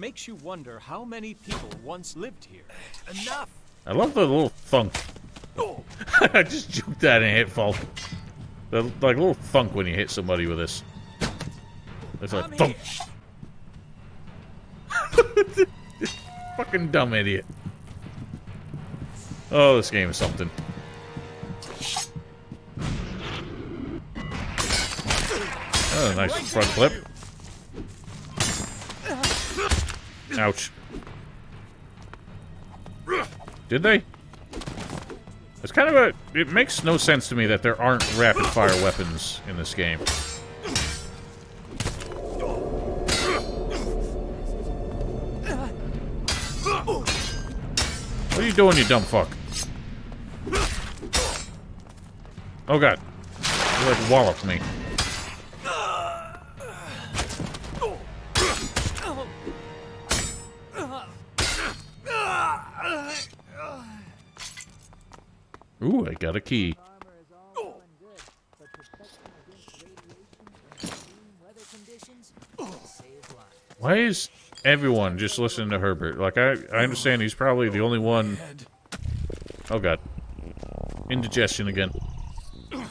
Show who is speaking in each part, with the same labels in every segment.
Speaker 1: makes you wonder how many people once lived here.
Speaker 2: Enough!
Speaker 3: I love the little thunk. I just juked that and hit fall. The like little thunk when you hit somebody with this. It's like thunk. Fucking dumb idiot. Oh, this game is something. Oh, nice front flip. Ouch. Did they? It's kind of a... It makes no sense to me that there aren't rapid-fire weapons in this game. What are you doing, you dumb fuck? Oh god. You like walloped me. Ooh, I got a key. Why is everyone just listening to Herbert? Like, I understand he's probably the only one... Oh, God. Indigestion again.
Speaker 2: The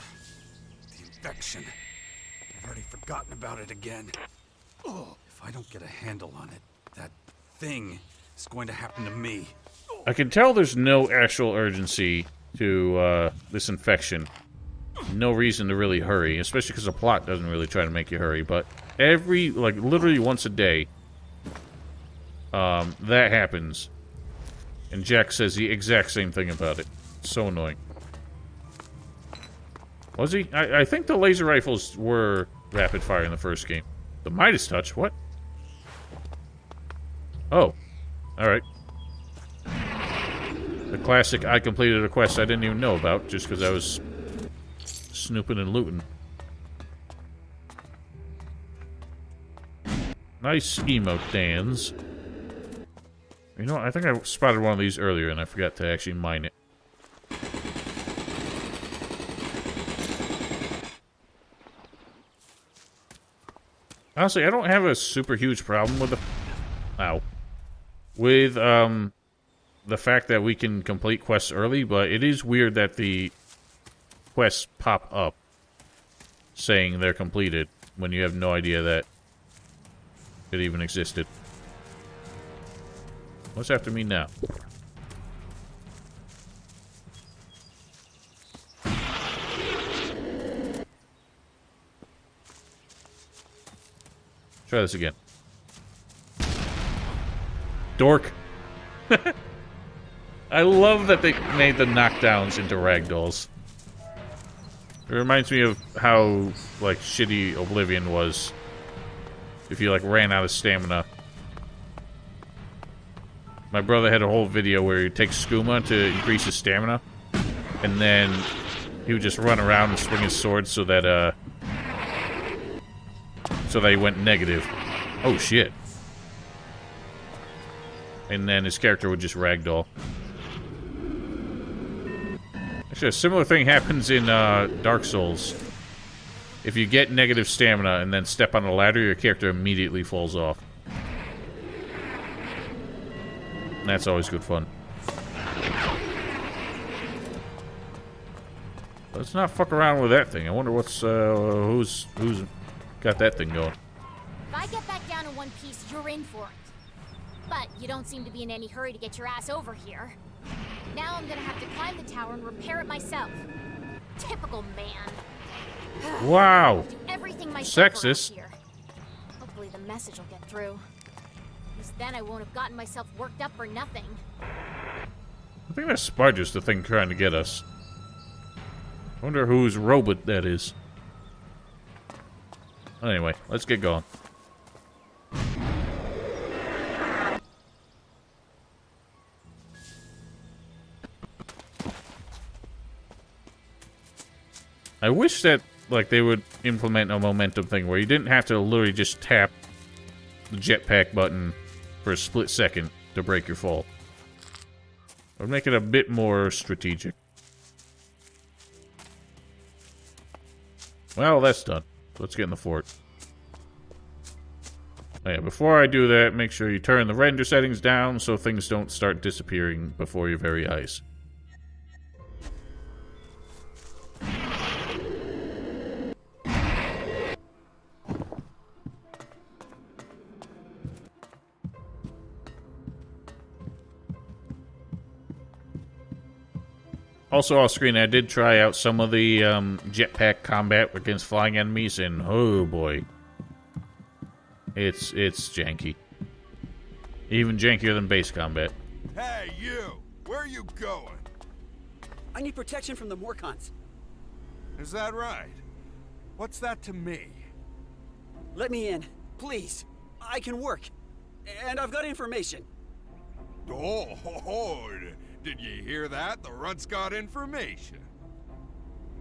Speaker 2: infection. I've already forgotten about it again. If I don't get a handle on it, that thing is going to happen to me.
Speaker 3: I can tell there's no actual urgency to this infection. No reason to really hurry, especially because the plot doesn't really try to make you hurry, but every, like, literally once a day, that happens. And Jack says the exact same thing about it. It's so annoying. Was he? I think the laser rifles were rapid fire in the first game. The Midas Touch? What? Oh. Alright. The classic, I completed a quest I didn't even know about, just because I was snooping and looting. Nice emote, Dans. You know what, I think I spotted one of these earlier and I forgot to actually mine it. Honestly, I don't have a super huge problem with the... Ow. With, the fact that we can complete quests early, but it is weird that the quests pop up saying they're completed when you have no idea that it even existed. What's after me now? Try this again. Dork. I love that they made the knockdowns into ragdolls. It reminds me of how, like, shitty Oblivion was. If you, like, ran out of stamina. My brother had a whole video where he'd take skooma to increase his stamina. And then he would just run around and swing his sword so that he went negative. Oh, shit. And then his character would just ragdoll. Actually, a similar thing happens in Dark Souls. If you get negative stamina and then step on a ladder, your character immediately falls off. And that's always good fun. Let's not fuck around with that thing. I wonder what's who's got that thing going.
Speaker 4: If I get back down in one piece, you're in for it. But you don't seem to be in any hurry to get your ass over here. Now I'm gonna have to climb the tower and repair it myself. Typical man.
Speaker 3: Wow.
Speaker 4: Do everything myself
Speaker 3: Sexist.
Speaker 4: here. Hopefully the message will get through. At least then I won't have gotten myself worked up for nothing.
Speaker 3: I think that Sparger's the thing trying to get us. I wonder whose robot that is. Anyway, let's get going. I wish that, like, they would implement a momentum thing where you didn't have to literally just tap the jetpack button for a split second to break your fall. It would make it a bit more strategic. Well, that's done. Let's get in the fort. Oh, yeah, before I do that, make sure you turn the render settings down so things don't start disappearing before your very eyes. Also off screen, I did try out some of the jetpack combat against flying enemies, and oh boy, it's janky. Even jankier than base combat.
Speaker 5: Hey, you! Where are you going?
Speaker 6: I need protection from the Morkons.
Speaker 5: Is that right? What's that to me?
Speaker 6: Let me in, please. I can work. And I've got information.
Speaker 5: Oh, did you hear that? The runt's got information.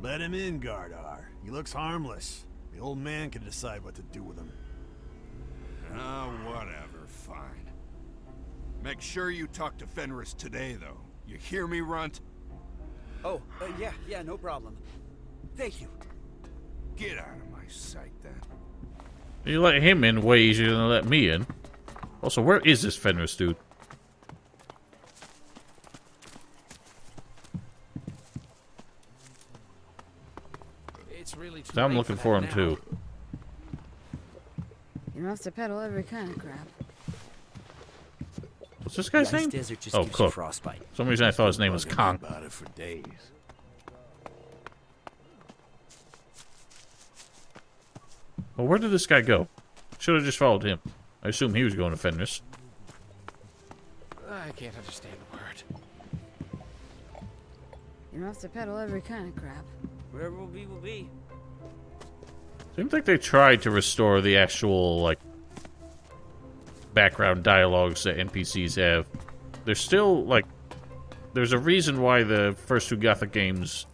Speaker 7: Let him in, Gardar. He looks harmless. The old man can decide what to do with him.
Speaker 5: Oh, whatever, fine. Make sure you talk to Fenris today, though. You hear me, Runt?
Speaker 6: Oh, yeah, no problem. Thank you.
Speaker 5: Get out of my sight, then.
Speaker 3: You let him in way easier than let me in. Also, where is this Fenris dude?
Speaker 8: It's really too
Speaker 3: I'm
Speaker 8: late
Speaker 3: looking
Speaker 8: that
Speaker 3: for him
Speaker 8: now.
Speaker 3: too.
Speaker 9: You must have peddle every kind of crap.
Speaker 3: What's this guy's
Speaker 6: The ice
Speaker 3: name?
Speaker 6: desert just
Speaker 3: Oh,
Speaker 6: gives you
Speaker 3: Cook.
Speaker 6: frostbite.
Speaker 3: For some reason I thought his name was
Speaker 7: Bugging me
Speaker 3: Kong.
Speaker 7: about it for days.
Speaker 3: Well, where did this guy go? Should have just followed him. I assume he was going to Fenris.
Speaker 8: I can't understand a word.
Speaker 9: You must have peddle every kind of crap.
Speaker 6: Wherever will be, will be.
Speaker 3: Seems like they tried to restore the actual, like, background dialogues that NPCs have. There's still, like, there's a reason why the first two Gothic games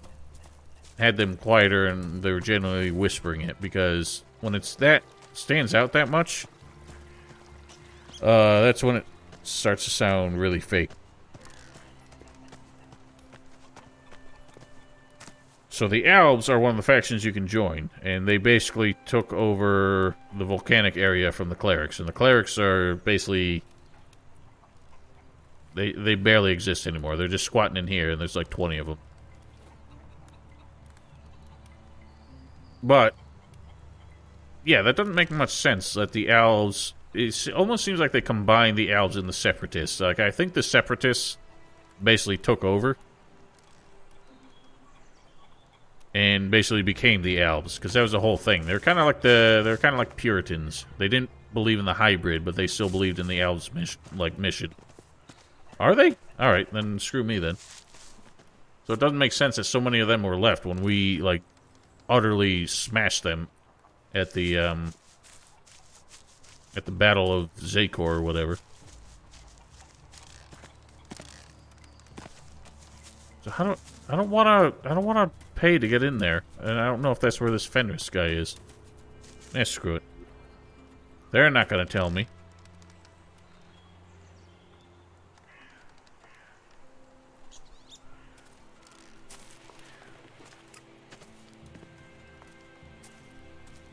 Speaker 3: had them quieter and they were generally whispering it, because when it's that stands out that much, that's when it starts to sound really fake. So the Alps are one of the factions you can join, and they basically took over the volcanic area from the clerics, and the clerics are basically they barely exist anymore. They're just squatting in here, and there's like 20 of them. But yeah, that doesn't make much sense that the Alps... It almost seems like they combined the Alps and the Separatists. Like, I think the Separatists basically took over and basically became the Alps, because that was the whole thing. They're kind of like Puritans. They didn't believe in the hybrid, but they still believed in the Alps mission. Are they? All right, then screw me then. So it doesn't make sense that so many of them were left when we like utterly smashed them at the Battle of Zakor or whatever. So I don't want to pay to get in there, and I don't know if that's where this Fenris guy is. Eh, screw it. They're not going to tell me.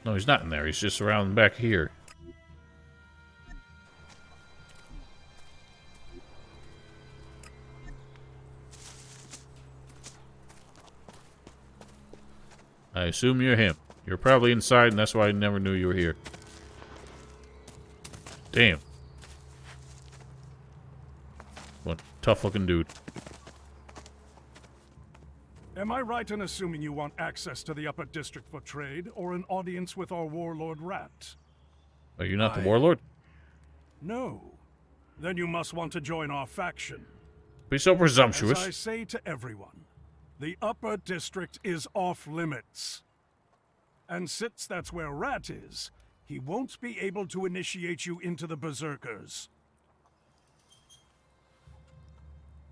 Speaker 3: No, he's not in there. He's just around back here. I assume you're him. You're probably inside, and that's why I never knew you were here. Damn. What tough-looking dude.
Speaker 10: Am I right in assuming you want access to the Upper District for trade, or an audience with our warlord Rat?
Speaker 3: Are you not the warlord?
Speaker 10: No. Then you must want to join our faction.
Speaker 3: Be so presumptuous.
Speaker 10: As I say to everyone, the Upper District is off limits. And since that's where Rat is, he won't be able to initiate you into the Berserkers.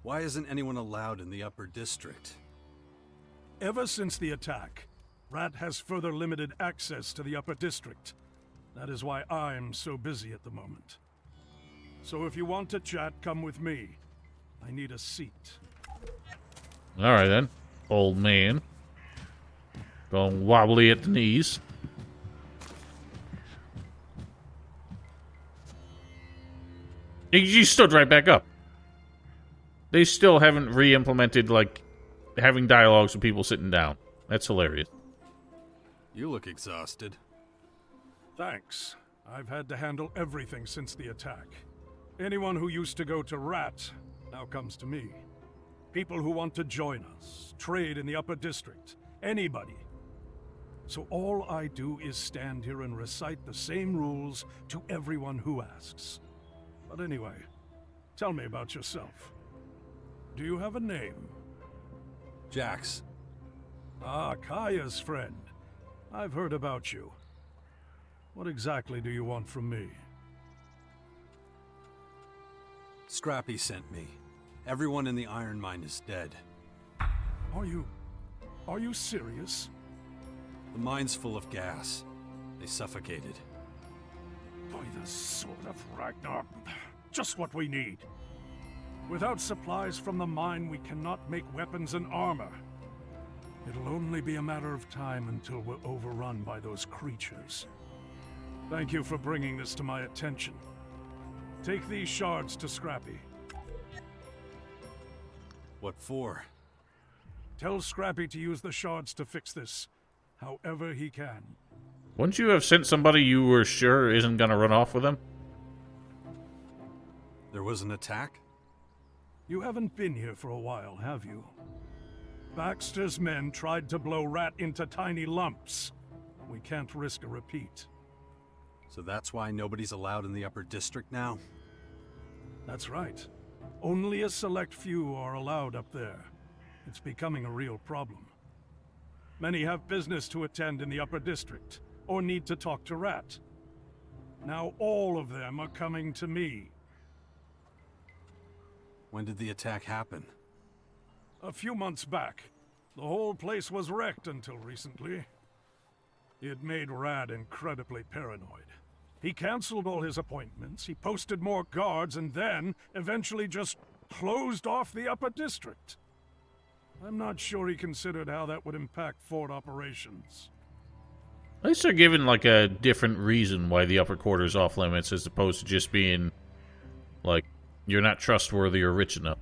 Speaker 2: Why isn't anyone allowed in the Upper District?
Speaker 10: Ever since the attack, Rat has further limited access to the Upper District. That is why I'm so busy at the moment. So if you want to chat, come with me. I need a seat.
Speaker 3: Alright then. Old man. Going wobbly at the knees. You stood right back up. They still haven't re-implemented, like, having dialogues with people sitting down. That's hilarious.
Speaker 2: You look exhausted.
Speaker 10: Thanks. I've had to handle everything since the attack. Anyone who used to go to Rat now comes to me. People who want to join us, trade in the Upper District, anybody. So all I do is stand here and recite the same rules to everyone who asks. But anyway, tell me about yourself. Do you have a name?
Speaker 2: Jax.
Speaker 10: Ah, Kaya's friend. I've heard about you. What exactly do you want from me?
Speaker 2: Scrappy sent me. Everyone in the iron mine is dead.
Speaker 10: Are you serious?
Speaker 2: The mine's full of gas. They suffocated.
Speaker 10: By the sword of Ragnar. Just what we need. Without supplies from the mine, we cannot make weapons and armor. It'll only be a matter of time until we're overrun by those creatures. Thank you for bringing this to my attention. Take these shards to Scrappy.
Speaker 2: What for?
Speaker 10: Tell Scrappy to use the shards to fix this, however he can.
Speaker 3: Wouldn't you have sent somebody you were sure isn't gonna run off with them?
Speaker 2: There was an attack?
Speaker 10: You haven't been here for a while, have you? Baxter's men tried to blow Rat into tiny lumps. We can't risk a repeat.
Speaker 2: So that's why nobody's allowed in the Upper District now?
Speaker 10: That's right. Only a select few are allowed up there. It's becoming a real problem. Many have business to attend in the Upper District, or need to talk to Rat. Now all of them are coming to me.
Speaker 2: When did the attack happen?
Speaker 10: A few months back. The whole place was wrecked until recently. It made Rad incredibly paranoid. He canceled all his appointments, he posted more guards, and then eventually just closed off the Upper District. I'm not sure he considered how that would impact fort operations.
Speaker 3: At least they're given, like, a different reason why the upper quarter's off limits, as opposed to just being, like, you're not trustworthy or rich enough.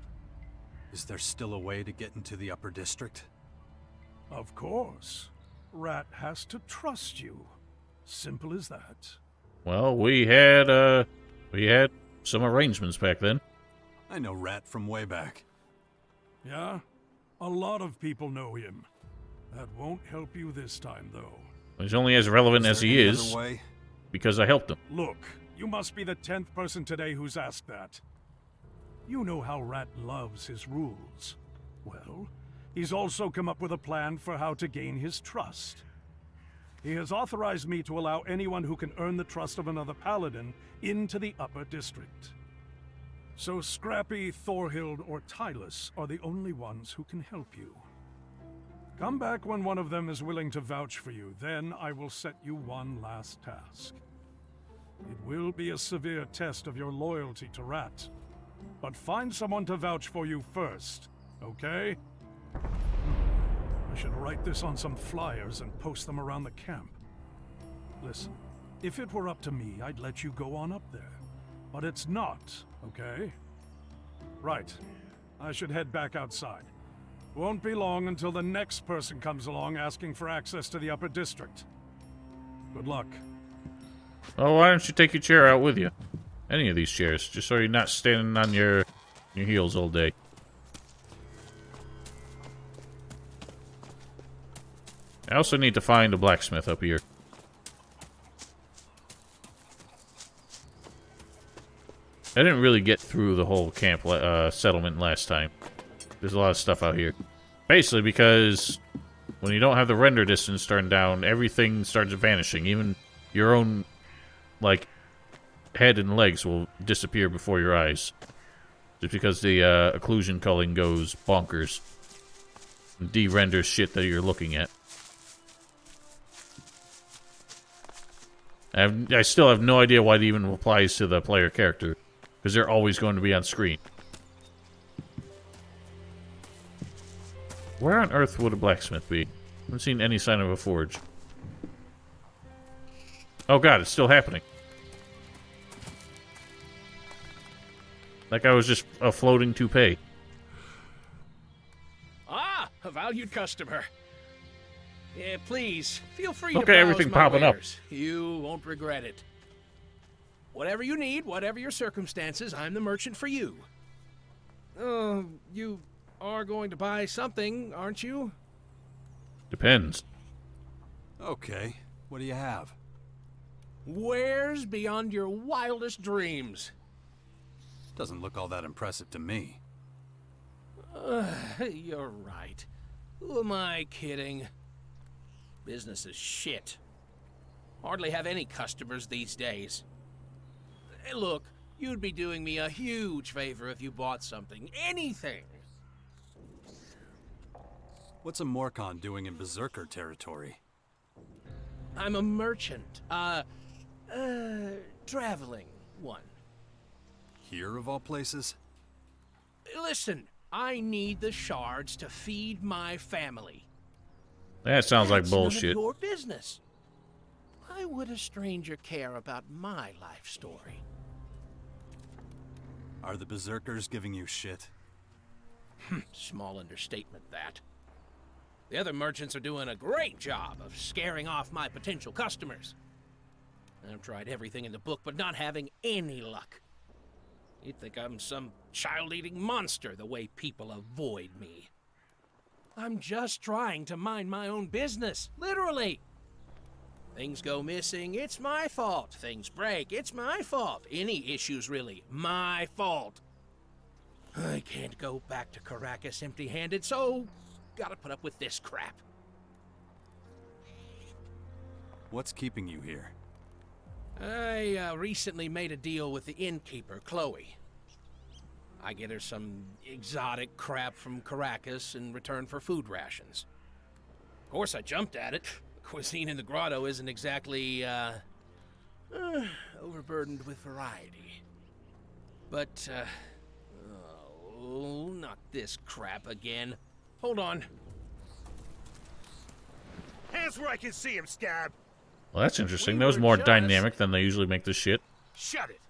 Speaker 2: Is there still a way to get into the Upper District?
Speaker 10: Of course. Rat has to trust you. Simple as that.
Speaker 3: Well, we had some arrangements back then.
Speaker 2: I know Rat from way back.
Speaker 10: Yeah? A lot of people know him. That won't help you this time, though.
Speaker 3: He's only as relevant as he is, because I helped him.
Speaker 10: Look, you must be the 10th person today who's asked that. You know how Rat loves his rules. Well, he's also come up with a plan for how to gain his trust. He has authorized me to allow anyone who can earn the trust of another paladin into the Upper District. So Scrappy, Thorhild, or Tylus are the only ones who can help you. Come back when one of them is willing to vouch for you, then I will set you one last task. It will be a severe test of your loyalty to Rat, but find someone to vouch for you first, okay? I should write this on some flyers and post them around the camp. Listen, if it were up to me, I'd let you go on up there. But it's not, okay? Right. I should head back outside. Won't be long until the next person comes along asking for access to the Upper District. Good luck.
Speaker 3: Oh, why don't you take your chair out with you? Any of these chairs, just so you're not standing on your heels all day. I also need to find a blacksmith up here. I didn't really get through the whole camp settlement last time. There's a lot of stuff out here. Basically because when you don't have the render distance turned down, everything starts vanishing. Even your own, like, head and legs will disappear before your eyes. Just because the occlusion culling goes bonkers. And de-renders shit that you're looking at. I still have no idea why it even applies to the player character. Because they're always going to be on screen. Where on earth would a blacksmith be? I haven't seen any sign of a forge. Oh god, it's still happening. That guy was just a floating toupee.
Speaker 8: Ah, a valued customer. Yeah, please, feel free
Speaker 3: Look
Speaker 8: to
Speaker 3: at
Speaker 8: browse
Speaker 3: everything
Speaker 8: my
Speaker 3: popping up.
Speaker 8: wares. You won't regret it. Whatever you need, whatever your circumstances, I'm the merchant for you. You are going to buy something, aren't you?
Speaker 3: Depends.
Speaker 2: Okay, what do you have?
Speaker 8: Wares beyond your wildest dreams.
Speaker 2: Doesn't look all that impressive to me.
Speaker 8: You're right. Who am I kidding? Business is shit. Hardly have any customers these days. Hey, look, you'd be doing me a huge favor if you bought something. Anything.
Speaker 2: What's a Morkon doing in Berserker territory?
Speaker 8: I'm a merchant. Traveling one.
Speaker 2: Here, of all places?
Speaker 8: Listen, I need the shards to feed my family.
Speaker 3: That sounds like
Speaker 8: That's none of
Speaker 3: bullshit.
Speaker 8: your business. Why would a stranger care about my life story?
Speaker 2: Are the Berserkers giving you shit?
Speaker 8: Small understatement, that. The other merchants are doing a great job of scaring off my potential customers. I've tried everything in the book, but not having any luck. You'd think I'm some child-eating monster the way people avoid me. I'm just trying to mind my own business, literally. Things go missing, it's my fault. Things break, it's my fault. Any issues, really, my fault. I can't go back to Caracas empty-handed, so gotta put up with this crap.
Speaker 2: What's keeping you here?
Speaker 8: I recently made a deal with the innkeeper, Chloe. I get her some exotic crap from Caracas in return for food rations. Of course, I jumped at it. The cuisine in the grotto isn't exactly, overburdened with variety. But, oh, not this crap again. Hold on.
Speaker 7: Hands where I can see him, Scab.
Speaker 3: Well, that's interesting.
Speaker 8: We
Speaker 3: That was
Speaker 8: were
Speaker 3: more
Speaker 8: just-
Speaker 3: dynamic than they usually make this shit.
Speaker 7: Shut it.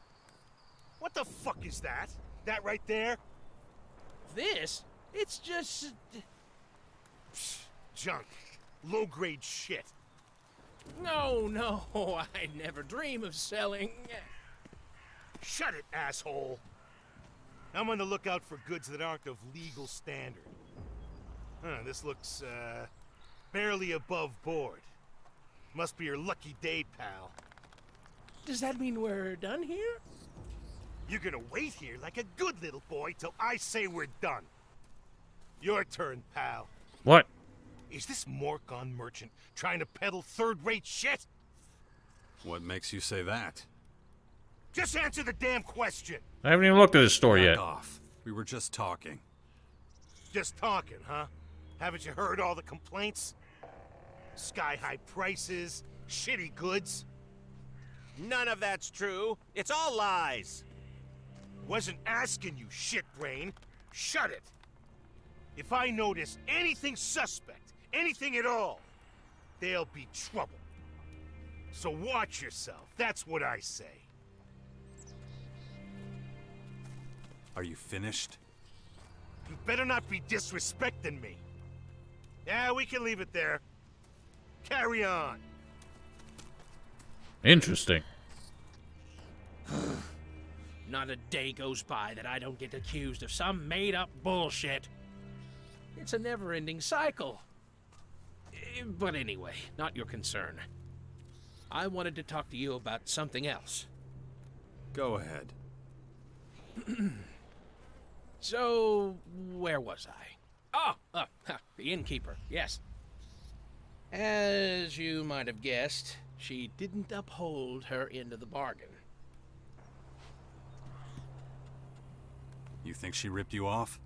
Speaker 7: What the fuck is that? That right there?
Speaker 8: This? It's just...
Speaker 7: Junk. Low-grade shit.
Speaker 8: No, I'd never dream of selling...
Speaker 7: Shut it, asshole. I'm on the lookout for goods that aren't of legal standard. This looks, barely above board. Must be your lucky day, pal.
Speaker 8: Does that mean we're done here?
Speaker 7: You're gonna wait here like a good little boy till I say we're done. Your turn, pal.
Speaker 3: What?
Speaker 7: Is this Morkon merchant trying to peddle third-rate shit?
Speaker 2: What makes you say that?
Speaker 7: Just answer the damn question.
Speaker 3: I haven't even looked at his store
Speaker 2: Back
Speaker 3: yet.
Speaker 2: off. We were just talking.
Speaker 7: Just talking, huh? Haven't you heard all the complaints? Sky-high prices, shitty goods.
Speaker 11: None of that's true. It's all lies.
Speaker 7: Wasn't asking you, shitbrain. Shut it. If I notice anything suspect, anything at all, there'll be trouble. So watch yourself. That's what I say.
Speaker 2: Are you finished?
Speaker 7: You better not be disrespecting me. Yeah, we can leave it there. Carry on.
Speaker 3: Interesting.
Speaker 8: Not a day goes by that I don't get accused of some made-up bullshit. It's a never-ending cycle. But anyway, not your concern. I wanted to talk to you about something else.
Speaker 2: Go ahead.
Speaker 8: So, where was I? The innkeeper, yes. As you might have guessed, she didn't uphold her end of the bargain.
Speaker 2: You think she ripped you off?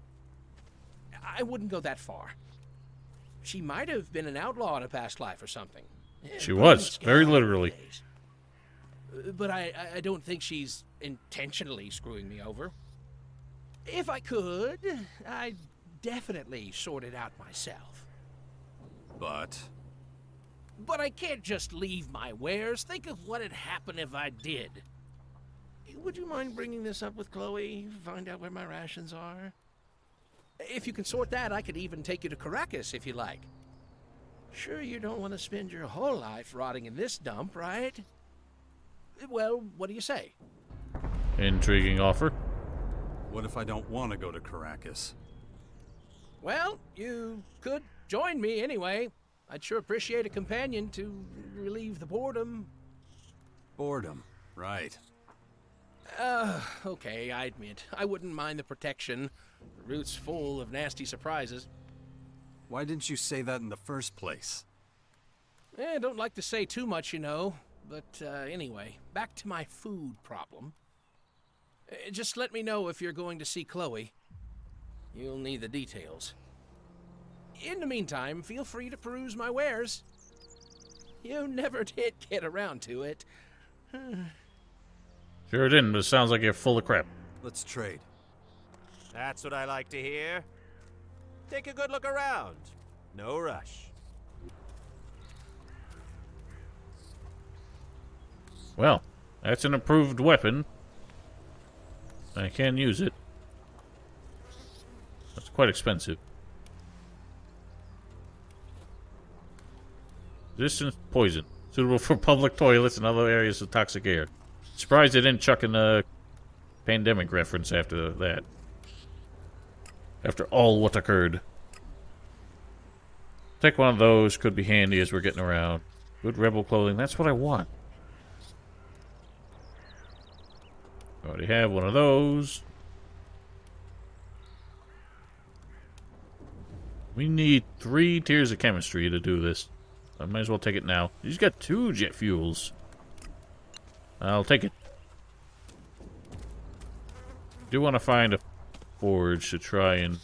Speaker 8: I wouldn't go that far. She might have been an outlaw in a past life or something.
Speaker 3: She was, very literally.
Speaker 8: But I don't think she's intentionally screwing me over. If I could, I'd definitely sort it out myself.
Speaker 2: But
Speaker 8: But I can't just leave my wares. Think of what had happened if I did. Would you mind bringing this up with Chloe? Find out where my rations are? If you can sort that, I could even take you to Caracas if you like. Sure you don't want to spend your whole life rotting in this dump, right? Well, what do you say?
Speaker 3: Intriguing offer.
Speaker 2: What if I don't want to go to Caracas?
Speaker 8: Well, you could join me anyway. I'd sure appreciate a companion to relieve the boredom.
Speaker 2: Boredom, right.
Speaker 8: Okay, I admit. I wouldn't mind the protection. The route's full of nasty surprises.
Speaker 2: Why didn't you say that in the first place?
Speaker 8: I don't like to say too much, you know. But anyway, back to my food problem. Just let me know if you're going to see Chloe. You'll need the details. In the meantime, feel free to peruse my wares. You never did get around to it.
Speaker 3: Sure didn't, but it sounds like you're full of crap.
Speaker 2: Let's trade.
Speaker 11: That's what I like to hear. Take a good look around. No rush.
Speaker 3: Well, that's an approved weapon. I can use it. That's quite expensive. Resistant poison. Suitable for public toilets and other areas of toxic air. Surprised they didn't chuck in a pandemic reference after that. After all what occurred. Take one of those. Could be handy as we're getting around. Good rebel clothing. That's what I want. Already have one of those. We need 3 tiers of chemistry to do this. I might as well take it now. He's got 2 jet fuels. I'll take it. Do want to find a forge to try and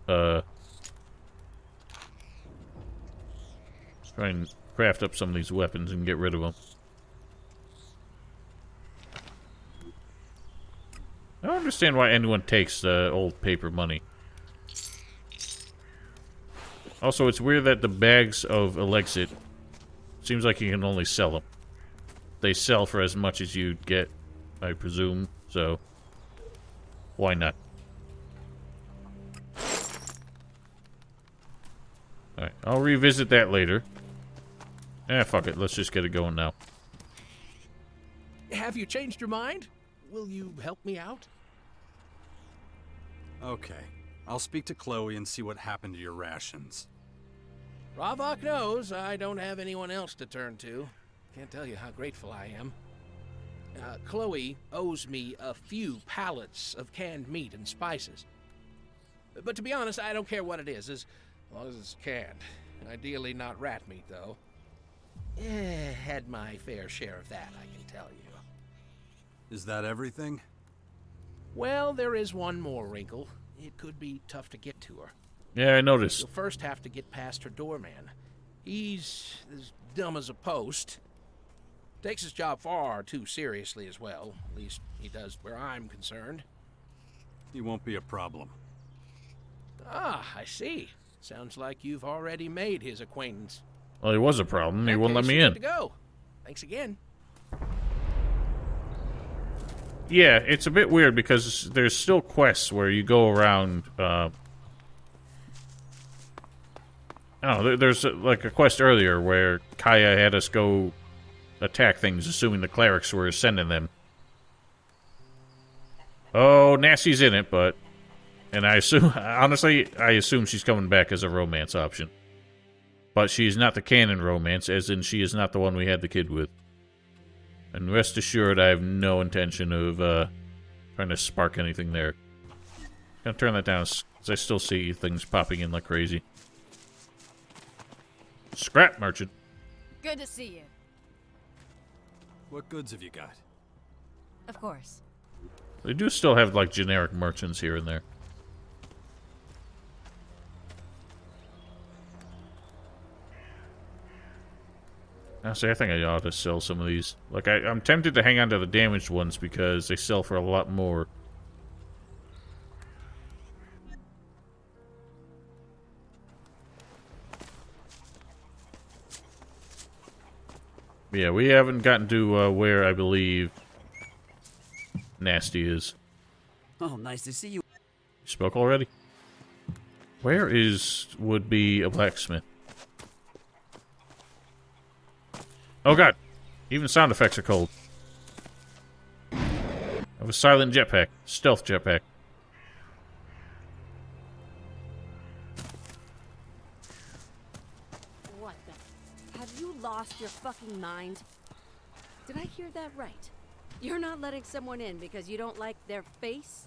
Speaker 3: let's try and craft up some of these weapons and get rid of them. I don't understand why anyone takes old paper money. Also, it's weird that the bags of Elexit seems like you can only sell them. They sell for as much as you'd get, I presume, so why not? Alright, I'll revisit that later. Fuck it, let's just get it going now.
Speaker 8: Have you changed your mind? Will you help me out?
Speaker 2: Okay. I'll speak to Chloe and see what happened to your rations.
Speaker 8: Ravok knows I don't have anyone else to turn to. Can't tell you how grateful I am. Chloe owes me a few pallets of canned meat and spices. But to be honest, I don't care what it is, as long as it's canned. Ideally not rat meat, though. Had my fair share of that, I can tell you.
Speaker 2: Is that everything?
Speaker 8: Well, there is one more wrinkle. It could be tough to get to her.
Speaker 3: Yeah, I noticed.
Speaker 8: You'll first have to get past her doorman. He's as dumb as a post. Takes his job far too seriously as well. At least he does where I'm concerned.
Speaker 2: He won't be a problem.
Speaker 8: Ah, I see. Sounds like you've already made his acquaintance.
Speaker 3: Well, he was a problem. He wouldn't let me
Speaker 8: Good
Speaker 3: in.
Speaker 8: to go. Thanks again.
Speaker 3: Yeah, it's a bit weird because there's still quests where you go around. I don't know. There's like a quest earlier where Kaya had us go attack things, assuming the clerics were sending them. Oh, Nasty's in it, but, and I assume, honestly, I assume she's coming back as a romance option. But she's not the canon romance, as in she is not the one we had the kid with. And rest assured, I have no intention of trying to spark anything there. Gonna turn that down, because I still see things popping in like crazy. Scrap merchant.
Speaker 9: Good to see you.
Speaker 2: What goods have you got?
Speaker 9: Of course.
Speaker 3: They do still have, like, generic merchants here and there. Honestly, I think I ought to sell some of these. Like, I'm tempted to hang on to the damaged ones because they sell for a lot more. Yeah, we haven't gotten to where I believe Nasty is.
Speaker 6: Oh, nice to see you.
Speaker 3: You spoke already? Where would be a blacksmith? Oh god. Even sound effects are cold. I have a silent jetpack. Stealth jetpack.
Speaker 9: What the? Have you lost your fucking mind? Did I hear that right? You're not letting someone in because you don't like their face?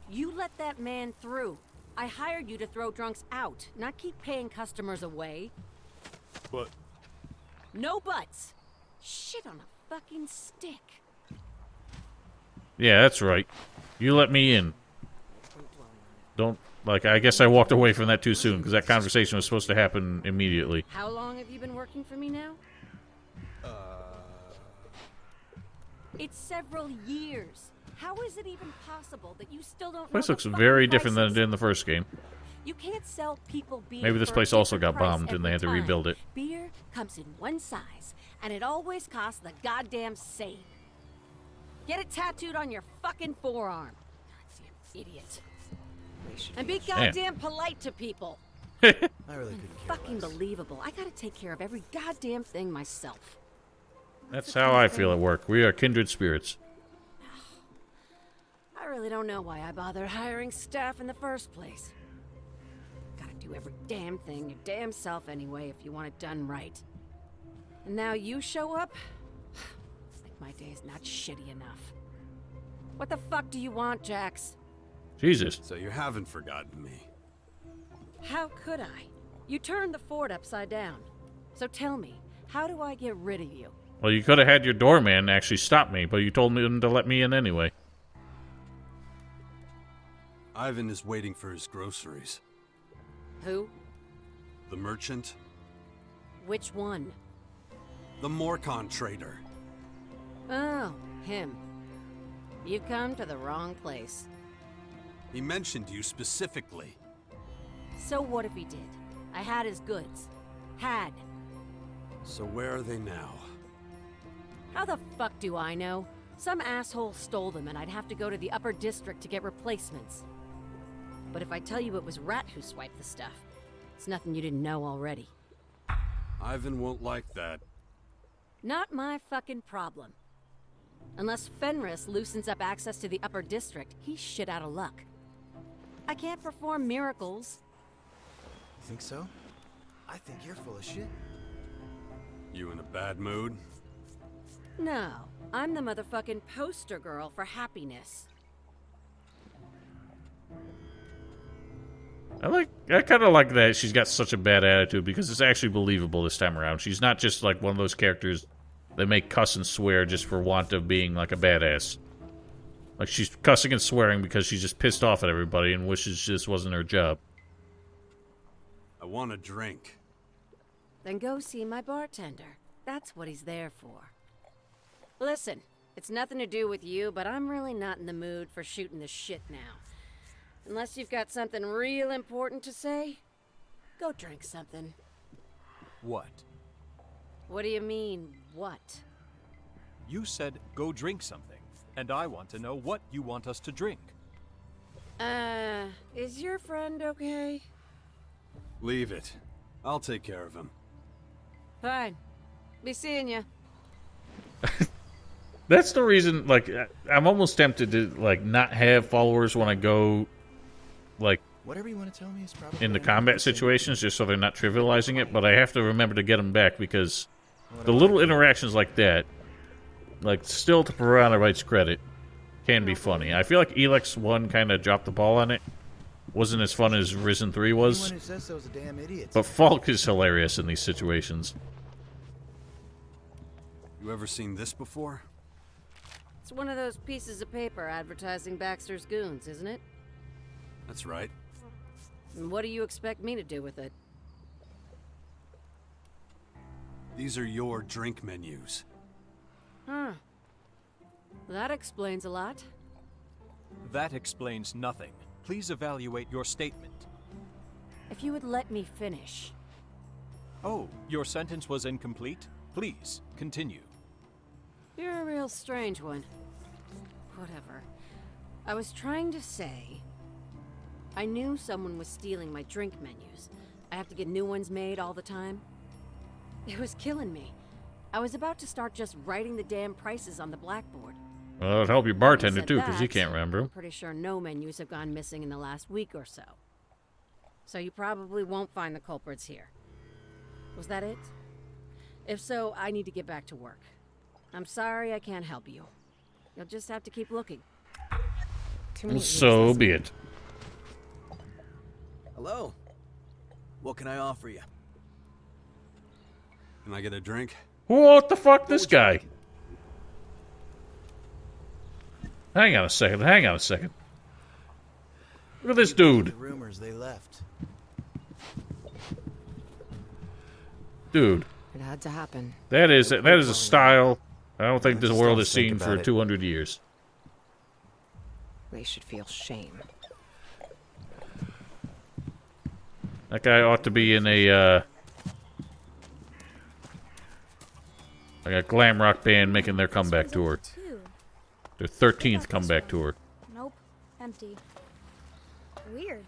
Speaker 9: You let that man through. I hired you to throw drunks out, not keep paying customers away.
Speaker 5: But
Speaker 9: No buts. Shit on a fucking stick.
Speaker 3: Yeah, that's right. You let me in. Don't, like, I guess I walked away from that too soon, because that conversation was supposed to happen immediately.
Speaker 9: How long have you been working for me now? It's several years. How is it even possible that you still don't know
Speaker 3: Place
Speaker 9: the
Speaker 3: looks
Speaker 9: fucking
Speaker 3: very different than it
Speaker 9: prices?
Speaker 3: did in the first game.
Speaker 9: You can't sell people beer.
Speaker 3: Maybe this
Speaker 9: for a
Speaker 3: place also
Speaker 9: different
Speaker 3: got
Speaker 9: price
Speaker 3: bombed and they
Speaker 9: every
Speaker 3: had to
Speaker 9: time.
Speaker 3: rebuild it.
Speaker 9: Beer comes in one size, and it always costs the goddamn same. Get it tattooed on your fucking forearm. Goddamn idiot. And be goddamn polite to people.
Speaker 12: I really couldn't care
Speaker 9: Fucking
Speaker 12: less.
Speaker 9: believable. I gotta take care of every goddamn thing myself.
Speaker 3: That's how I feel at work. We are kindred spirits.
Speaker 9: I really don't know why I bothered hiring staff in the first place. Gotta do every damn thing your damn self anyway if you want it done right. And now you show up? Like my day's not shitty enough. What the fuck do you want, Jax?
Speaker 3: Jesus.
Speaker 2: So you haven't forgotten me.
Speaker 9: How could I? You turned the fort upside down. So tell me, how do I get rid of you?
Speaker 3: Well, you could have had your doorman actually stop me, but you told him to let me in anyway.
Speaker 2: Ivan is waiting for his groceries.
Speaker 9: Who?
Speaker 2: The merchant?
Speaker 9: Which one?
Speaker 2: The Morkon trader.
Speaker 9: Oh, him. You've come to the wrong place.
Speaker 2: He mentioned you specifically.
Speaker 9: So what if he did? I had his goods. Had.
Speaker 2: So where are they now?
Speaker 9: How the fuck do I know? Some asshole stole them and I'd have to go to the upper district to get replacements. But if I tell you it was Rat who swiped the stuff, it's nothing you didn't know already.
Speaker 2: Ivan won't like that.
Speaker 9: Not my fucking problem. Unless Fenris loosens up access to the upper district, he's shit out of luck. I can't perform miracles.
Speaker 12: You think so? I think you're full of shit.
Speaker 2: You in a bad mood?
Speaker 9: No, I'm the motherfucking poster girl for happiness.
Speaker 3: I kind of like that she's got such a bad attitude because it's actually believable this time around. She's not just like one of those characters that make cuss and swear just for want of being like a badass. Like she's cussing and swearing because she's just pissed off at everybody and wishes this wasn't her job.
Speaker 2: I want a drink.
Speaker 9: Then go see my bartender. That's what he's there for. Listen, it's nothing to do with you, but I'm really not in the mood for shooting the shit now. Unless you've got something real important to say, go drink something.
Speaker 1: What?
Speaker 9: What do you mean, what?
Speaker 1: You said go drink something, and I want to know what you want us to drink.
Speaker 9: Is your friend okay?
Speaker 2: Leave it. I'll take care of him.
Speaker 9: Fine. Be seeing ya.
Speaker 3: That's the reason, like, I'm almost tempted to, like, not have followers when I go, like,
Speaker 12: Whatever you want to tell me is probably
Speaker 3: in the combat situations, just so they're not trivializing it, but I have to remember to get them back because the little interactions like that, like, still to Piranha Bytes' credit, can be funny. I feel like ELEX I kind of dropped the ball on it. Wasn't as fun as Risen 3 was.
Speaker 12: Anyone who says so is a damn idiot.
Speaker 3: But Falk is hilarious in these situations.
Speaker 2: You ever seen this before?
Speaker 9: It's one of those pieces of paper advertising Baxter's Goons, isn't it?
Speaker 2: That's right.
Speaker 9: And what do you expect me to do with it?
Speaker 2: These are your drink menus.
Speaker 9: Huh. That explains a lot.
Speaker 1: That explains nothing. Please evaluate your statement.
Speaker 9: If you would let me finish.
Speaker 1: Oh, your sentence was incomplete? Please, continue.
Speaker 9: You're a real strange one. Whatever. I was trying to say... I knew someone was stealing my drink menus. I have to get new ones made all the time. It was killing me. I was about to start just writing the damn prices on the blackboard.
Speaker 3: Well, it'd help your bartender
Speaker 9: Said
Speaker 3: too, because he
Speaker 9: that,
Speaker 3: can't remember 'em.
Speaker 9: I'm pretty sure no menus have gone missing in the last week or so. So you probably won't find the culprits here. Was that it? If so, I need to get back to work. I'm sorry I can't help you. You'll just have to keep looking. Too many
Speaker 3: So
Speaker 9: years.
Speaker 3: be it.
Speaker 12: Hello. What can I offer you?
Speaker 2: Can I get a drink?
Speaker 3: What the fuck, this guy? Hang on a second. Look at this dude.
Speaker 12: The rumors they left.
Speaker 3: Dude.
Speaker 9: It had to happen.
Speaker 3: That is a style I don't think
Speaker 12: I
Speaker 3: this
Speaker 12: just
Speaker 3: world
Speaker 12: don't
Speaker 3: has seen
Speaker 12: think
Speaker 3: for
Speaker 12: about it.
Speaker 3: 200 years.
Speaker 9: They should feel shame.
Speaker 3: That guy ought to be in a, like a glam rock band making their comeback tour. Their 13th comeback tour.
Speaker 13: Nope. Empty. Weird.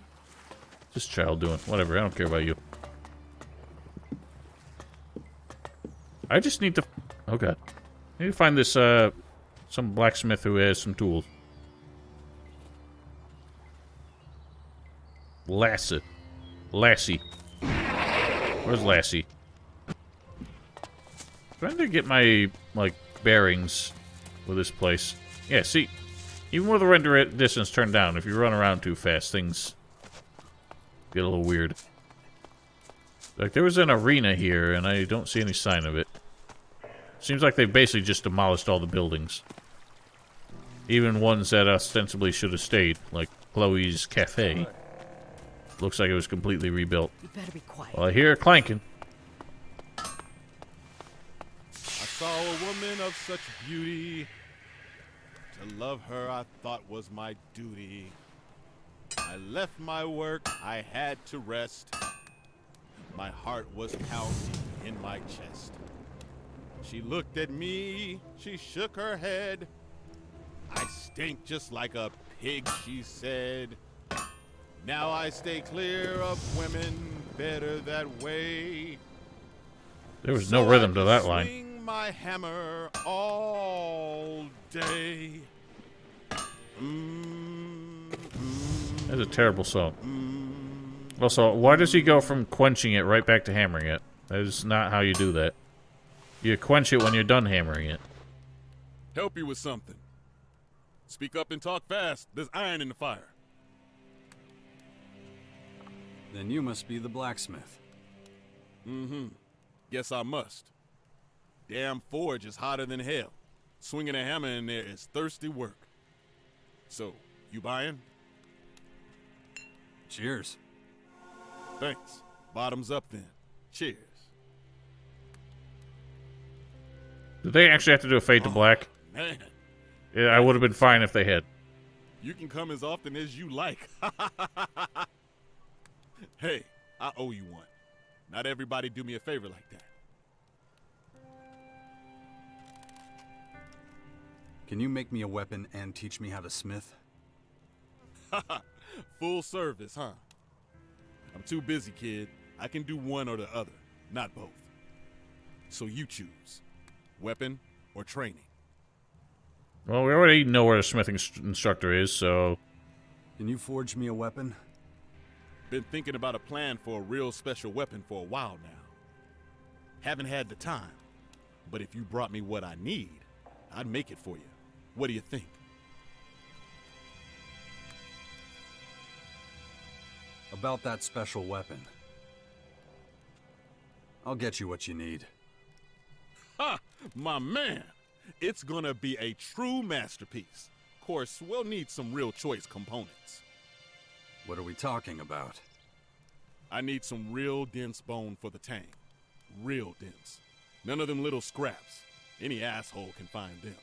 Speaker 3: This child doing? Whatever, I don't care about you. I just need to... Oh god. I need to find this, some blacksmith who has some tools. Lassie. Where's Lassie? Trying to get my, like, bearings with this place. Yeah, see, even with the render distance turned down, if you run around too fast, things get a little weird. Like, there was an arena here, and I don't see any sign of it. Seems like they basically just demolished all the buildings. Even ones that ostensibly should have stayed, like Chloe's Cafe. Looks like it was completely rebuilt.
Speaker 9: You better be quiet.
Speaker 3: Well, I hear it clanking.
Speaker 5: I saw a woman of such beauty. To love her I thought was my duty. I left my work, I had to rest. My heart was pounding in my chest. She looked at me, she shook her head. I stink just like a pig, she said. Now I stay clear of women, better that way.
Speaker 3: There was no rhythm to that line.
Speaker 5: Swing my hammer all day.
Speaker 3: That's a terrible song. Also, why does he go from quenching it right back to hammering it? That is not how you do that. You quench it when you're done hammering it.
Speaker 5: Help you with something. Speak up and talk fast. There's iron in the fire.
Speaker 2: Then you must be the blacksmith.
Speaker 5: Mm-hmm. Guess I must. Damn forge is hotter than hell. Swinging a hammer in there is thirsty work. So, you buying?
Speaker 2: Cheers.
Speaker 5: Thanks. Bottoms up then. Cheers.
Speaker 3: Did they actually have to do a fade to black?
Speaker 5: Man.
Speaker 3: Yeah, I would have been fine if they had.
Speaker 5: You can come as often as you like. Hey, I owe you one. Not everybody do me a favor like that.
Speaker 2: Can you make me a weapon and teach me how to smith?
Speaker 5: Full service, huh? I'm too busy, kid. I can do one or the other, not both. So you choose. Weapon or training.
Speaker 3: Well, we already know where the smithing instructor is, so...
Speaker 2: Can you forge me a weapon?
Speaker 5: Been thinking about a plan for a real special weapon for a while now. Haven't had the time, but if you brought me what I need, I'd make it for you. What do you think?
Speaker 2: About that special weapon. I'll get you what you need.
Speaker 5: Ha! My man! It's gonna be a true masterpiece. Of course, we'll need some real choice components.
Speaker 2: What are we talking about?
Speaker 5: I need some real dense bone for the tang. Real dense. None of them little scraps. Any asshole can find them.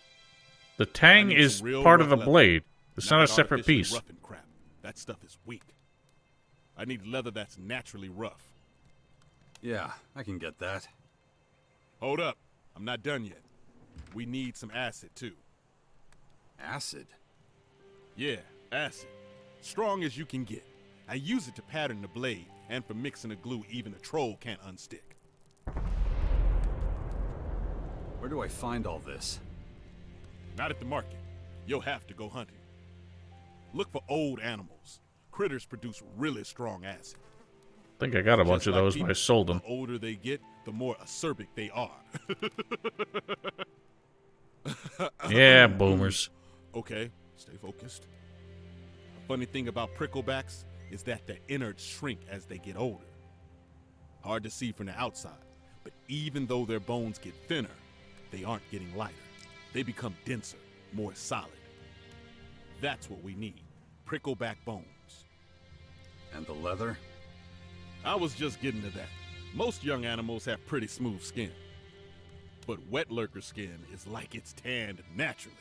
Speaker 3: The tang is part of the blade. It's not a separate piece.
Speaker 5: Rough and crap. That stuff is weak. I need leather that's naturally rough.
Speaker 2: Yeah, I can get that.
Speaker 5: Hold up. I'm not done yet. We need some acid, too.
Speaker 2: Acid?
Speaker 5: Yeah, acid. Strong as you can get. I use it to pattern the blade, and for mixing a glue even a troll can't unstick.
Speaker 2: Where do I find all this?
Speaker 5: Not at the market. You'll have to go hunting. Look for old animals. Critters produce really strong acid.
Speaker 3: I think I got a bunch
Speaker 5: Just
Speaker 3: of
Speaker 5: like
Speaker 3: those,
Speaker 5: people,
Speaker 3: but I sold them.
Speaker 5: The older they get, the more acerbic they are.
Speaker 3: Yeah, boomers.
Speaker 5: Okay, stay focused. The funny thing about pricklebacks is that their innards shrink as they get older. Hard to see from the outside, but even though their bones get thinner, they aren't getting lighter. They become denser, more solid. That's what we need, prickleback bones.
Speaker 2: And the leather?
Speaker 5: I was just getting to that. Most young animals have pretty smooth skin. But wet lurker skin is like it's tanned naturally.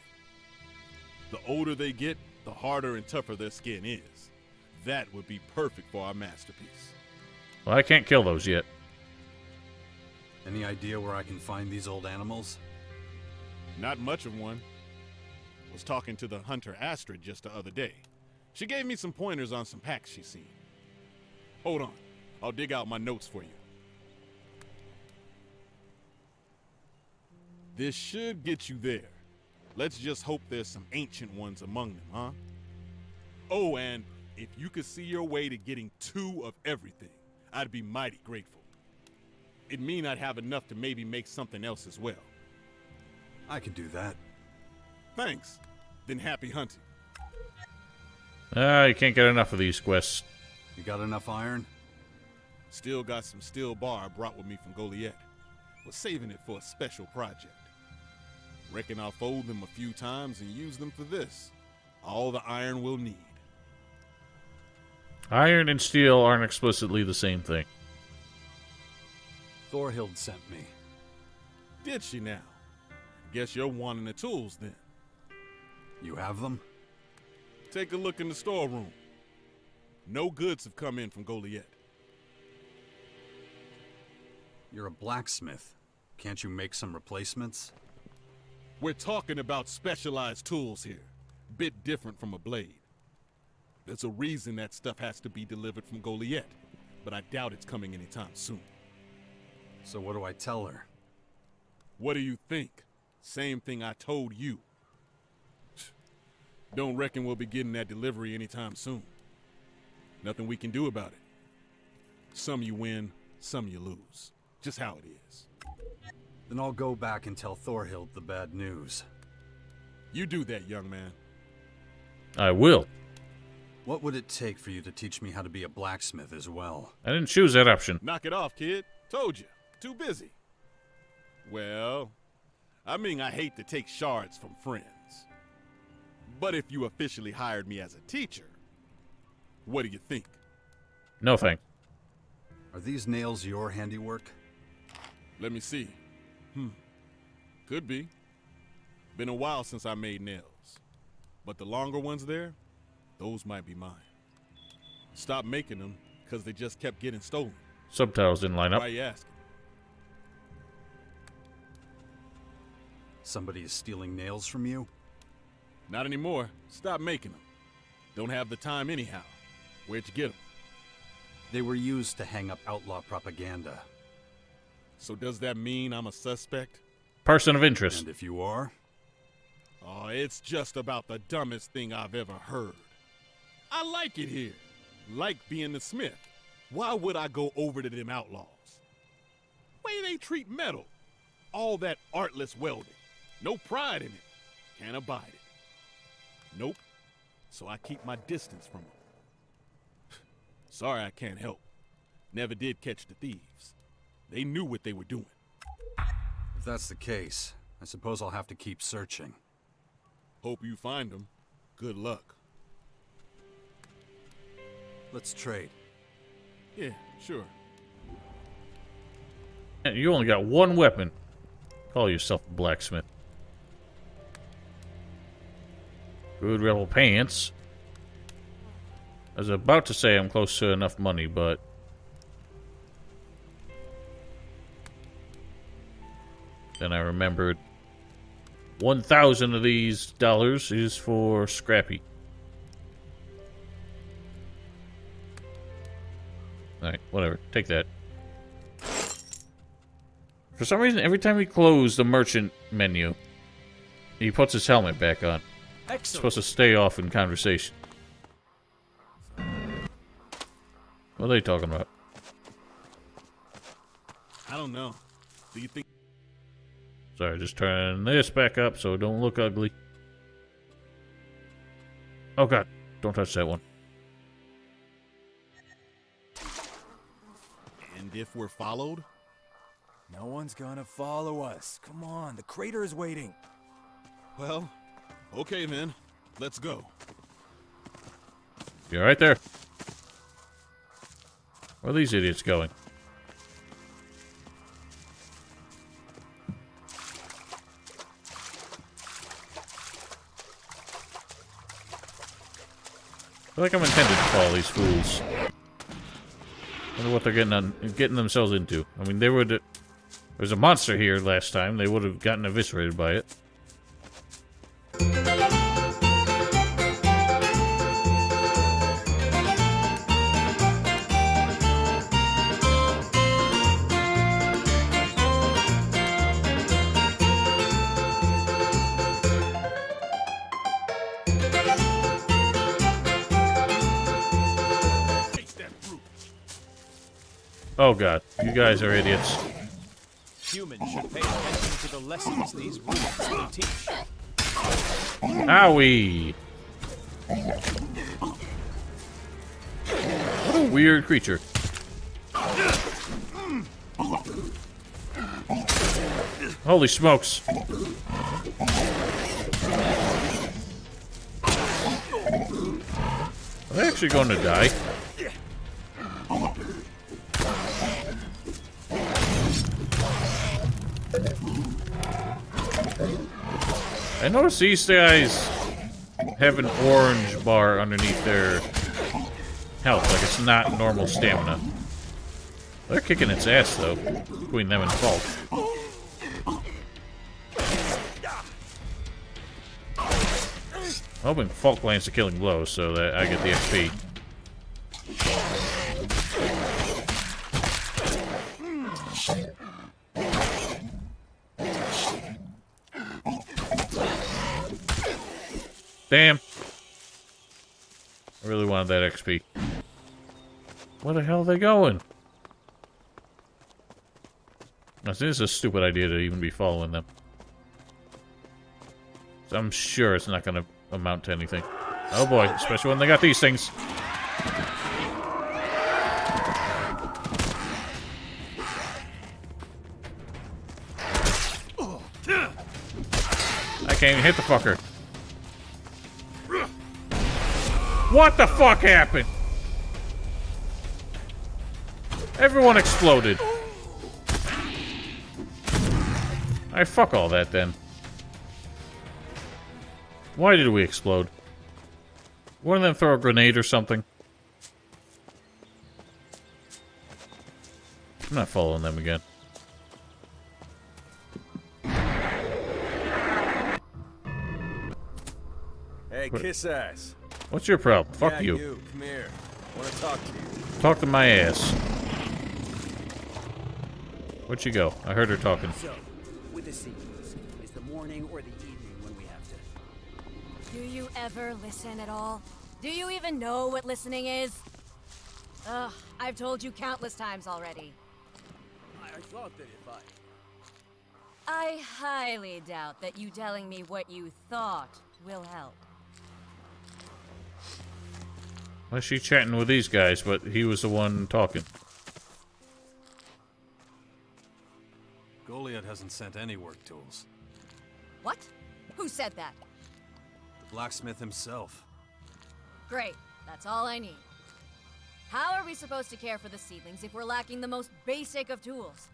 Speaker 5: The older they get, the harder and tougher their skin is. That would be perfect for our masterpiece.
Speaker 3: Well, I can't kill those yet.
Speaker 2: Any idea where I can find these old animals?
Speaker 5: Not much of one. Was talking to the hunter Astrid just the other day. She gave me some pointers on some packs she's seen. Hold on, I'll dig out my notes for you. This should get you there. Let's just hope there's some ancient ones among them, huh? Oh, and if you could see your way to getting 2 of everything, I'd be mighty grateful. It'd mean I'd have enough to maybe make something else as well.
Speaker 2: I can do that.
Speaker 5: Thanks. Then happy hunting.
Speaker 3: You can't get enough of these quests.
Speaker 2: You got enough iron?
Speaker 5: Still got some steel bar I brought with me from Goliath. Was saving it for a special project. Reckon I'll fold them a few times and use them for this. All the iron we'll need.
Speaker 3: Iron and steel aren't explicitly the same thing.
Speaker 2: Thorhild sent me.
Speaker 5: Did she now? Guess you're wanting the tools then.
Speaker 2: You have them?
Speaker 5: Take a look in the storeroom. No goods have come in from Goliath.
Speaker 2: You're a blacksmith. Can't you make some replacements?
Speaker 5: We're talking about specialized tools here. Bit different from a blade. There's a reason that stuff has to be delivered from Goliath, but I doubt it's coming anytime soon.
Speaker 2: So what do I tell her?
Speaker 5: What do you think? Same thing I told you. Don't reckon we'll be getting that delivery anytime soon. Nothing we can do about it. Some you win, some you lose. Just how it is.
Speaker 2: Then I'll go back and tell Thorhild the bad news.
Speaker 5: You do that, young man.
Speaker 3: I will.
Speaker 2: What would it take for you to teach me how to be a blacksmith as well?
Speaker 3: I didn't choose that option.
Speaker 5: Knock it off, kid. Told you. Too busy. Well, I mean, I hate to take shards from friends. But if you officially hired me as a teacher, what do you think?
Speaker 3: No thanks.
Speaker 2: Are these nails your handiwork?
Speaker 5: Let me see. Could be. Been a while since I made nails. But the longer ones there, those might be mine. Stopped making them because they just kept getting stolen.
Speaker 3: Subtitles didn't line up.
Speaker 5: Why you asking?
Speaker 2: Somebody is stealing nails from you?
Speaker 5: Not anymore. Stop making them. Don't have the time anyhow. Where'd you get them?
Speaker 2: They were used to hang up outlaw propaganda.
Speaker 5: So does that mean I'm a suspect?
Speaker 3: Person of interest.
Speaker 2: And if you are?
Speaker 5: Oh, it's just about the dumbest thing I've ever heard. I like it here. Like being the smith. Why would I go over to them outlaws? Way they treat metal. All that artless welding. No pride in it. Can't abide it. Nope. So I keep my distance from them. Sorry I can't help. Never did catch the thieves. They knew what they were doing.
Speaker 2: If that's the case, I suppose I'll have to keep searching.
Speaker 5: Hope you find them. Good luck.
Speaker 2: Let's trade.
Speaker 5: Yeah, sure.
Speaker 3: You only got one weapon. Call yourself a blacksmith. Good rebel pants. I was about to say I'm close to enough money, but Then I remembered 1,000 of these dollars is for Scrappy. Alright, whatever. Take that. For some reason, every time we close the merchant menu, he puts his helmet back on. It's supposed to stay off in conversation. What are they talking about?
Speaker 5: I don't know. Do you think...
Speaker 3: Sorry, just turn this back up so it don't look ugly. Oh god, don't touch that one.
Speaker 5: And if we're followed?
Speaker 12: No one's gonna follow us. Come on, the crater is waiting.
Speaker 5: Well, okay then. Let's go.
Speaker 3: You're right there. Where are these idiots going? I feel like I'm intended to follow these fools. Wonder what they're getting themselves into. I mean, there was a monster here last time. They would have gotten eviscerated by it. Oh god, you guys are idiots.
Speaker 1: Humans should pay attention to the lessons these rules can teach.
Speaker 3: Owie! What a weird creature. Holy smokes. Are they actually going to die? I noticed these guys have an orange bar underneath their health, like it's not normal stamina. They're kicking its ass, though, between them and Falk. I'm hoping Falk lands the killing blow so that I get the XP. Damn. I really wanted that XP. Where the hell are they going? This is a stupid idea to even be following them. So I'm sure it's not going to amount to anything. Oh boy, especially when they got these things. I can't even hit the fucker. What the fuck happened? Everyone exploded. Alright, fuck all that then. Why did we explode? One of them throw a grenade or something? I'm not following them again.
Speaker 12: Hey, kiss ass.
Speaker 3: What's your problem? Fuck
Speaker 12: Yeah,
Speaker 3: you.
Speaker 12: Come here. I want to talk to you.
Speaker 3: Talk to my ass. Where'd she go? I heard her talking.
Speaker 6: So, with the sequence, is the morning or the evening when we have to...
Speaker 4: Do you ever listen at all? Do you even know what listening is? Ugh, I've told you countless times already.
Speaker 6: I thought that if
Speaker 4: I highly doubt that you telling me what you thought will help.
Speaker 3: Why is she chatting with these guys, but he was the one talking?
Speaker 1: Goliath hasn't sent any work tools.
Speaker 4: What? Who said that?
Speaker 1: The blacksmith himself.
Speaker 4: Great. That's all I need. How are we supposed to care for the seedlings if we're lacking the most basic of tools?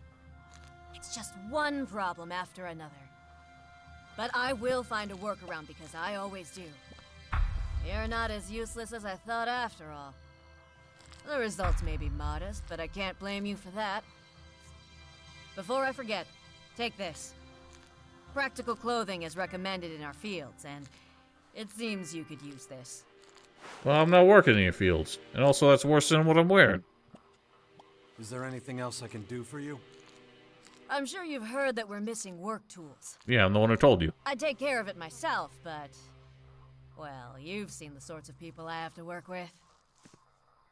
Speaker 4: It's just one problem after another. But I will find a workaround because I always do. You're not as useless as I thought after all. The results may be modest, but I can't blame you for that. Before I forget, take this.
Speaker 9: Practical clothing is recommended in our fields, and it seems you could use this.
Speaker 3: Well, I'm not working in your fields. And also, that's worse than what I'm wearing.
Speaker 12: Is there anything else I can do for you?
Speaker 9: I'm sure you've heard that we're missing work tools.
Speaker 3: Yeah, I'm the one who told you.
Speaker 9: I take care of it myself, but... well, you've seen the sorts of people I have to work with.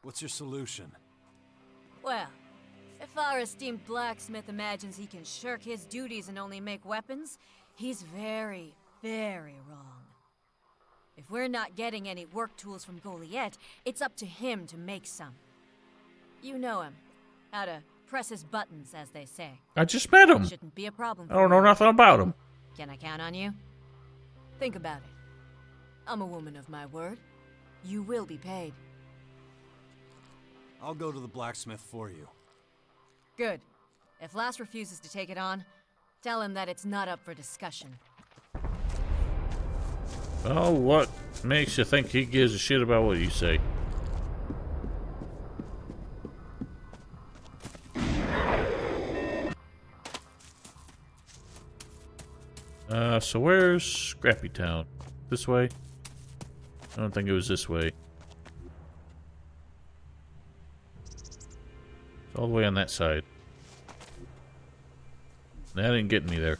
Speaker 12: What's your solution?
Speaker 9: Well, if our esteemed blacksmith imagines he can shirk his duties and only make weapons, he's very, very wrong. If we're not getting any work tools from Goliath, it's up to him to make some. You know him. How to press his buttons, as they say.
Speaker 3: I just met him.
Speaker 9: Shouldn't be a problem.
Speaker 3: I don't know nothing about him.
Speaker 9: Can I count on you? Think about it. I'm a woman of my word. You will be paid.
Speaker 12: I'll go to the blacksmith for you.
Speaker 9: Good. If Lass refuses to take it on, tell him that it's not up for discussion.
Speaker 3: Oh, what makes you think he gives a shit about what you say? So where's Scrappy Town? This way? I don't think it was this way. It's all the way on that side. That didn't get me there.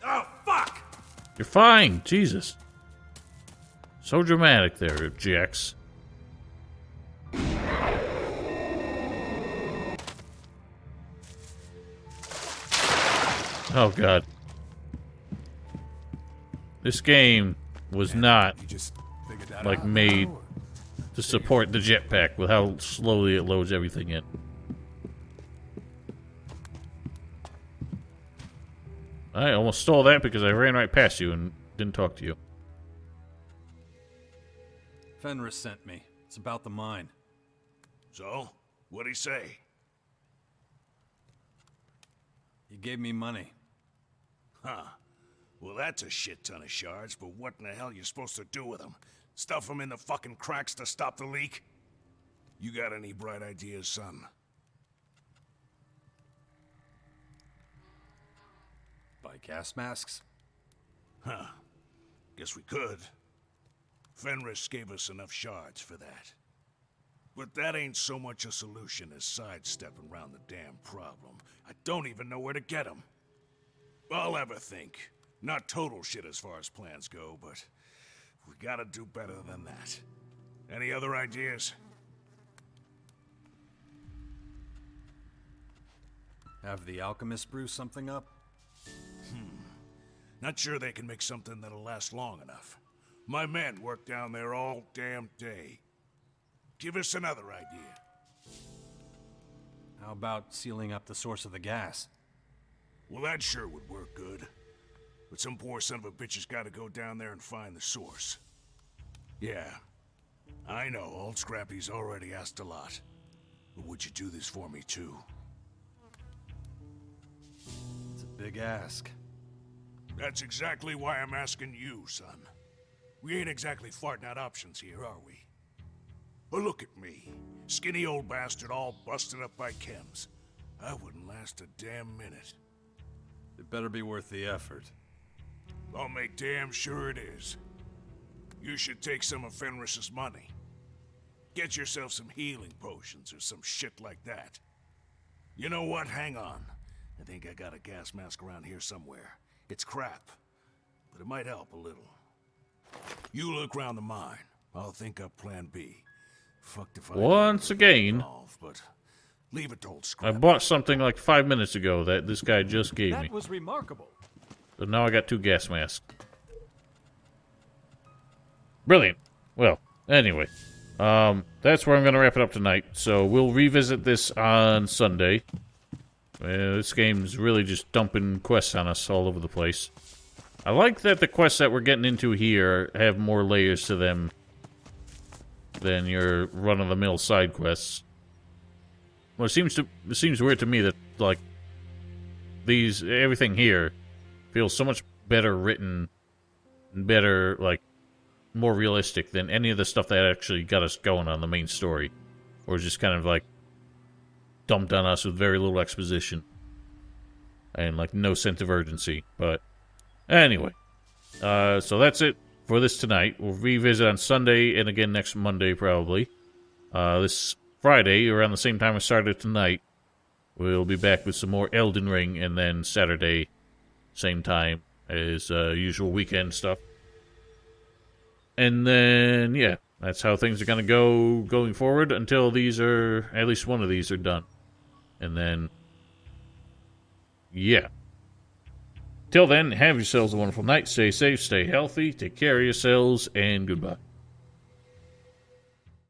Speaker 2: Oh, fuck!
Speaker 3: You're fine! Jesus. So dramatic there, Jax. Oh god. This game was not like made to support the jetpack with how slowly it loads everything in. I almost stole that because I ran right past you and didn't talk to you.
Speaker 2: Fenris sent me. It's about the mine.
Speaker 7: So? What'd he say?
Speaker 2: He gave me money.
Speaker 7: Huh. Well, that's a shit ton of shards, but what in the hell you supposed to do with them? Stuff them in the fucking cracks to stop the leak? You got any bright ideas, son?
Speaker 2: Buy gas masks?
Speaker 7: Huh. Guess we could. Fenris gave us enough shards for that. But that ain't so much a solution as sidestepping around the damn problem. I don't even know where to get them. I'll have a think. Not total shit as far as plans go, but we gotta do better than that. Any other ideas?
Speaker 2: Have the alchemist brew something up?
Speaker 7: Not sure they can make something that'll last long enough. My men work down there all damn day. Give us another idea.
Speaker 2: How about sealing up the source of the gas?
Speaker 7: Well, that sure would work good. But some poor son of a bitch has got to go down there and find the source. Yeah, I know, old Scrappy's already asked a lot. But would you do this for me, too?
Speaker 2: It's a big ask.
Speaker 7: That's exactly why I'm asking you, son. We ain't exactly farting out options here, are we? But look at me. Skinny old bastard all busted up by chems. I wouldn't last a damn minute.
Speaker 2: It better be worth the effort.
Speaker 7: I'll make damn sure it is. You should take some of Fenris's money. Get yourself some healing potions or some shit like that. You know what? Hang on. I think I got a gas mask around here somewhere. It's crap, but it might help a little. You look around the mine. I'll think up plan B. Fucked if I
Speaker 3: Once again,
Speaker 7: but leave it to old
Speaker 3: I
Speaker 7: Scrappy.
Speaker 3: bought something like 5 minutes ago that this guy just gave me.
Speaker 1: That was remarkable.
Speaker 3: So now I got 2 gas masks. Brilliant. Well, anyway. That's where I'm going to wrap it up tonight. So we'll revisit this on Sunday. This game's really just dumping quests on us all over the place. I like that the quests that we're getting into here have more layers to them than your run-of-the-mill side quests. Well, it seems weird to me that, like, everything here feels so much better written, better, like, more realistic than any of the stuff that actually got us going on the main story. Or just kind of like, dumped on us with very little exposition. And, like, no sense of urgency. But, anyway. So that's it for this tonight. We'll revisit on Sunday and again next Monday, probably. This Friday, around the same time I started tonight, we'll be back with some more Elden Ring, and then Saturday, same time as usual weekend stuff. And then, yeah, that's how things are going to go going forward until these are, at least one of these are done. And then, yeah. Till then, have yourselves a wonderful night. Stay safe, stay healthy, take care of yourselves, and goodbye.